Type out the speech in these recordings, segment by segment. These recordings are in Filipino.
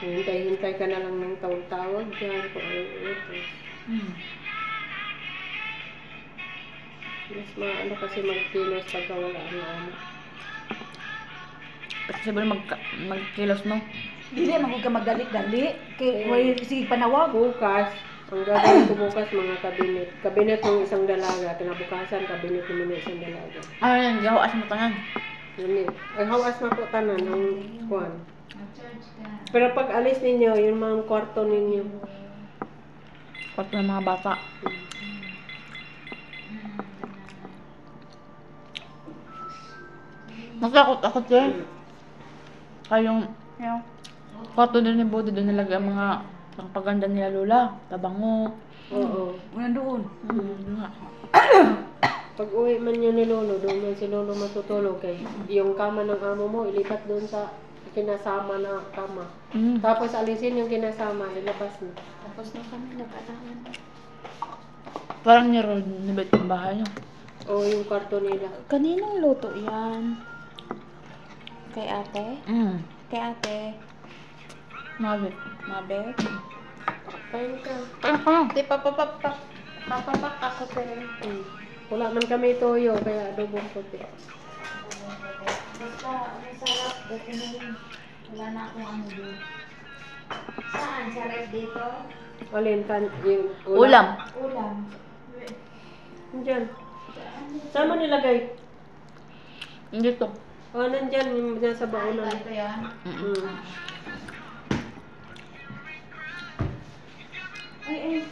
Hintay-hintay ka na lang ng tawag-tawag dyan. Kung ano utos. Mas maano kasi magkilos pagka wala ang ano. Kasi sabi magkilos no? Dili, maghuwag ka magdali-dali. Kaya, sige, panawag. Bukas, ang gagawin ko bukas mga kabinet. Kabinet ng isang dalaga. Kinabukasan, kabinet ng mga isang dalaga. Yan, gawas mo tanan. Yun eh. Ay, hawas na po tanan ng kuwan. Pero pag alis ninyo, yung mga kwarto ninyo. Kwarto ng mga bata. Natakot ako dyan. Kayong kwarto din ni Bode, doon nilagay ang mga paganda nila Lola. Tabango. Oo. Una doon. Doon nga. Pag uwi man yun ni Lolo, doon man si Lolo matutulog. Kay yung kama ng amo mo, ilipat doon sa kinasama na kama. Tapos alisin yung kinasama, ilabas na. Tapos na kami nag-anahan. Parang niroll nibit yung bahay niyo. O yung kwarto nila. Kaninong luto yan? Kay ate? Kay ate? Mabit. Mabek? Kain ka. Di papapak ako pero. Wala man kami toyo, kaya adobong puti. Basta masarap. Dati na yun. Wala na akong ano doon. Saan? Sa ref dito? Alin, yung Ulam. Ulam. Nandyan. Saan mo nilagay? Dito. O, nandyan, yung nasa baunan. Ito yan? Ay,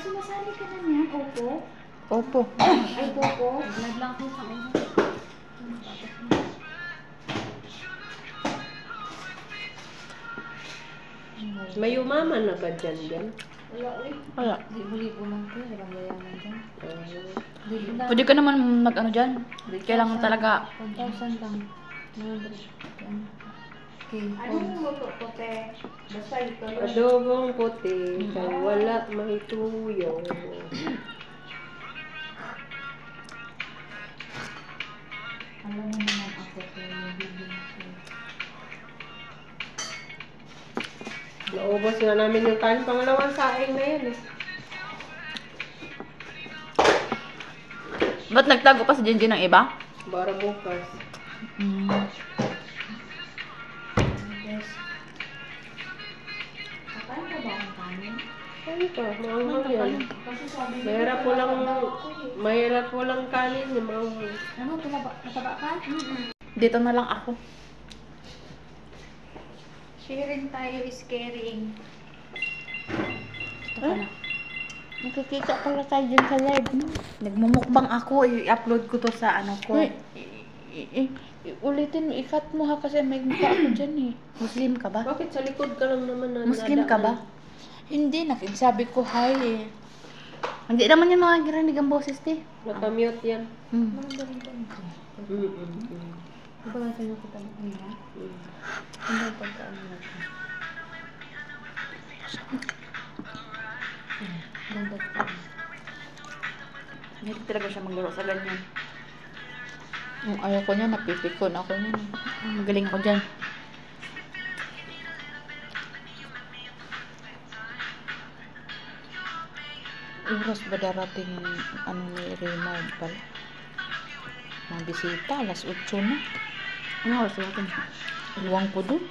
sumasali ka na niyan? Opo? Opo. Ay, Popo? Naglang ko sa inyo. May umaman na ba dyan? Wala, uy. Wala. Di huli po lang ko. Walang yayaman dyan. Pwede ka naman mag-ano dyan. Kailangan talaga. 1,000 lang. 900. Okay. Anong luto ko, te? Basta ito yun. Adobong puti, kay wala may tuyo. Alam mo naman ako kay bibig ko. Naubos na namin yung kain. Pangalawang saing na yan eh. Ba't nagtago pa si Jinjin ng iba? Bara bukas. Yes. Kakain ka ba ang kanin? Kain ka, maanghang yan. Kasi sabi niya, Mahirap walang kanin yung maanghang. ano, nataba ka? Dito na lang ako. Sharing tayo is caring. Ito ka na. Nakikita pala tayo dyan sa live. Nagmumukbang ako. I-upload ko to sa ano ko. Ulitin mo. Ikat mo ha kasi may mukha ako dyan eh. Muslim ka ba? Bakit sa likod ka lang naman na Muslim ka ba? Hindi. Sabi ko hi eh. Hindi naman yung mga giranig ang boses eh. Nakamute yan. Diba nga tayo nakita mo kanina? Ano yung pagkaan natin? Ganda ko. Hindi talaga siya maglaro sa ganyan. Yung ayaw ko niya, napipikon ako niya. Magaling ako dyan. Oras ba darating yung ano ni Reynald pala? Mga bisita, alas 8 na. Ano oras natin? Iluwang po doon.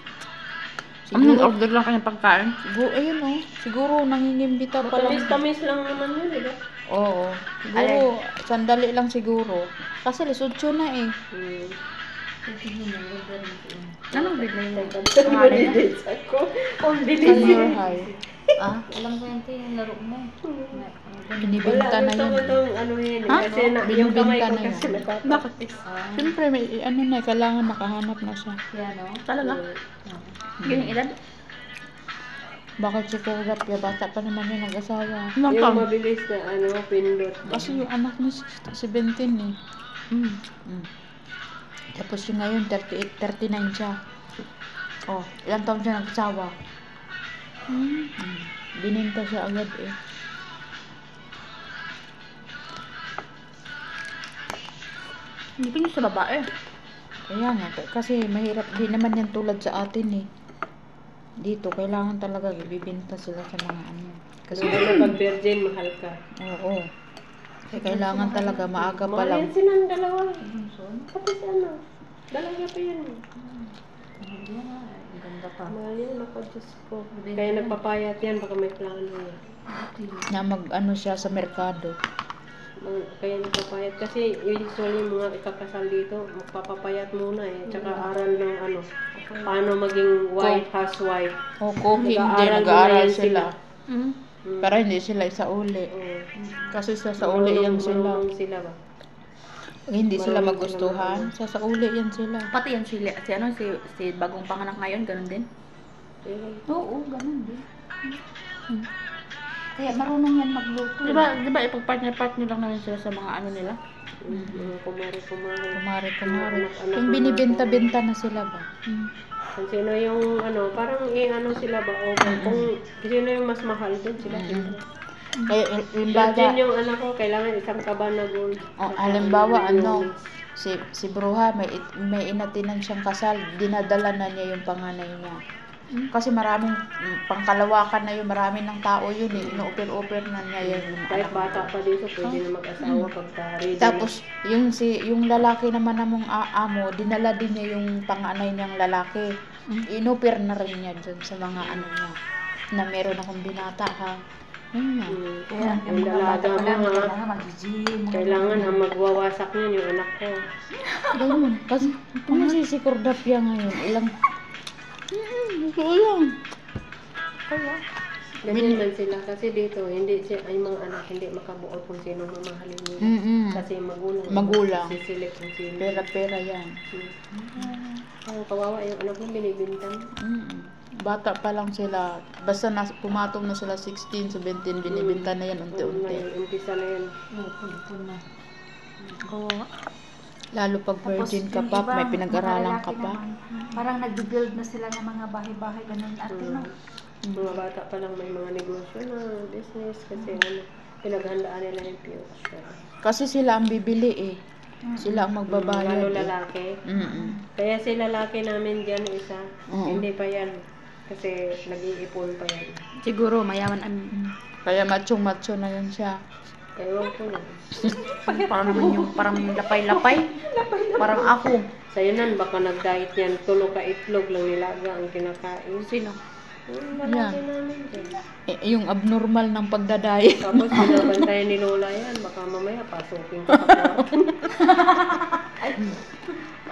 Siguro, order lang kanyang pagkain. Siguro, ayun o. Siguro, nangingimbita pa lang. Matamis-tamis lang naman yun, di ba? Oo. Siguro, sandali lang siguro. Kasi alas 8 na eh. Anong bigla yung Candidates ako. Senior high? Ah? Alam ko yan ito yung laro mo. Binibinta na yun. Ano yun. Ha? Kasi yung kamay Binibinta ko na yun. kasi nagpapa. Bakit? Siyempre, may ano na, kailangan makahanap na siya. Yan o. Talaga? Ganyan edad? Bakit si Kurap? Yung bata pa naman yung nag-asawa. Yung mabilis na pindot. Kasi yung anak niya 17 eh. Tapos yung ngayon 38, 39 siya. Oh, ilang taon siya nag-asawa. Bininta siya agad eh. Hindi pa niya sa babae. Kaya nga, kasi mahirap din naman yan tulad sa atin eh. Dito, kailangan talaga bibinta sila sa mga ano. Kasi pag virgin, mahal ka. Oo. Kasi kailangan talaga maaga pa Mahal lang. yan silang dalawa. Bunson. Pati si ano. Dalaga pa yan. Ang ganda pa. Mahal yan, ako, Diyos ko. Kaya nagpapayat yan, baka may plano yan. Na mag-ano siya sa merkado. Kaya nagpapayat. Kasi usually mga ikakasal dito, magpapapayat muna eh. Tsaka aral ng ano, paano maging wife, housewife. O kung hindi, Nag-aaral nag-aaral muna yan sila. Mm. Para hindi sila isauli. Oo. Kasi sasauli yan sila. Marunong sila ba? Hindi sila Marunong magustuhan. Sasauli yan sila. Pati yan si bagong panganak ngayon, ganun din. Oo, ganun din. Kaya marunong yan magluto. Di ba ipag-partner lang namin sila sa mga ano nila? Mga kumare-kumare. Kumare. Anak-anak Yung mga binibenta-benta na sila ba? Kung sino yung ano, parang ano sila ba? O kung sino yung mas mahal din sila. Kaya halimbawa, Virgin yung anak ko, kailangan isang kaban na gold. halimbawa ano, si Bruha may inatinan siyang kasal, dinadala na niya yung panganay niya. Kasi maraming pangkalawakan na yun, marami ng tao yun eh, ino-offer na niya yung Kahit bata pa dito, pwede na mag-asawa pagka ready. Tapos yung lalaki naman namong amo, dinala din niya yung panganay niyang lalaki. Inoffer na rin niya dun sa mga ano niya, na meron akong binata ha. Yun nga. Kaya Yung dalaga mo ha. kailangan mag-gym. Kailangan ang magwawasak niyan yung anak ko. Ganun. Kasi kung nasisikordap yan ngayon, ilang gusto lang. Ganyan man sila. Kasi dito, hindi ay mga anak hindi makabuot kung sino mamahalin nila. Kasi magulang. Sisilik kung sino. Pera-pera yan. Ang kawawa yung anak mo, binibintang. Bata pa lang sila. Basta pumatong na sila 16, 17, binibinta na yan unti-unti. Umpisa na yan. Lalo pag virgin ka pa, may pinag-aralan ka pa. Parang nag-build na sila ng mga bahay-bahay, ganun ate, no? Mga bata pa lang may mga negosyo na business kasi ano, pinaghandaan nila yung future. Kasi sila ang bibili eh. Sila ang magbabayad. Lalo eh. lalaki. Mm-mm. Kaya si lalaki namin dyan isa, Oo. hindi pa yan. Kasi nag-iipon pa yan. Siguro, mayaman Kaya macho-macho na yan siya. Ewan ko na. parang naman yung parang lapay-lapay. Parang ako. Sa'yo nan, baka nag-diet yan. Tulo ka itlog lang nilaga ang kinakain. Sino? Yung lalaki namin dyan. Yung abnormal ng pagdadayet. Tapos binabantayan ni Lola yan. Baka mamaya pasukin ka sa kwarto.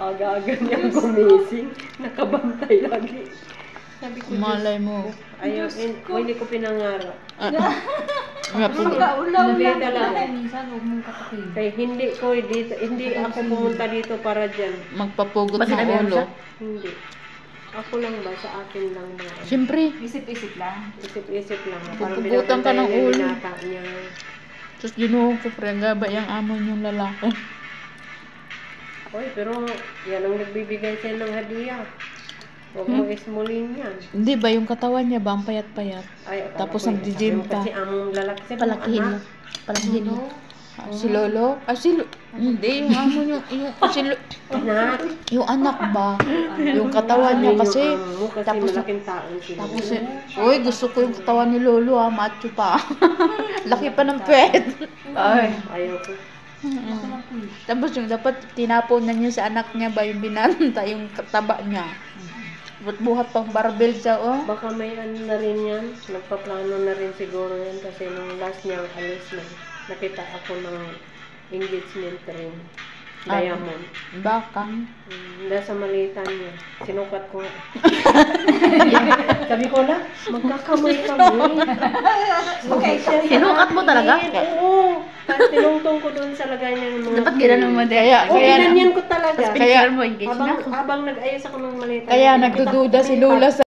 Aga-aga niya gumising. Nakabantay lagi. Sabi ko, Malay mo. ayaw, hindi ko pinangarap. Nga po. Hindi talaga. Minsan, huwag mong katakin. Kaya hindi ako pumunta dito para dyan. Magpapugot Ba, ng sinabi mo ulo. siya? Hindi. Ako lang ba? Sa akin lang ba? Siyempre, Isip-isip lang. Isip-isip lang. Pupugutan ka ng yung ulo. binata niya. sus ginuong ko prega ba yung amo yung lalaki? Oy, pero yan ang nagbibigay sa'yo ng hadiah. Huwag mo ismulin yan. Hindi ba yung katawan niya ba ang payat-payat? Ay, akala Tapos ko nagdi-gym yung pa. Kasi ang lalaki sa Palakihin mo. Palakihin mo. Si Lolo? Hindi, yung amo Anak. yung anak ba? Yung katawan niya kasi. Kasi Tapos, malaking taon sila. tapos, uy, gusto ko yung katawan ni Lolo ha, macho pa. Laki pa ng pwet. Ay. Ayaw ko. Tapos yung dapat tinapon na niya sa anak niya ba yung binanta, yung taba niya. Buhat pang barbell siya, oh. Baka may ano na rin yan. Nagpaplano na rin siguro yan kasi nung last niya alis na. Nakita ako ng engagement ring. Diamond. Baka. Nasa malitan niya. Sinukat ko nga. Sabi ko na, magkakamay kami. Okay, sinukat mo talaga? Oo. Tapos tinungtong ko doon sa lagay niya ng mga... Dapat gano'n mo din. Oo, ginanyan ko talaga. Tapos pinicture mo, engage na. Habang nag-ayos ako ng malitan. Kaya nagdududa si Lola sa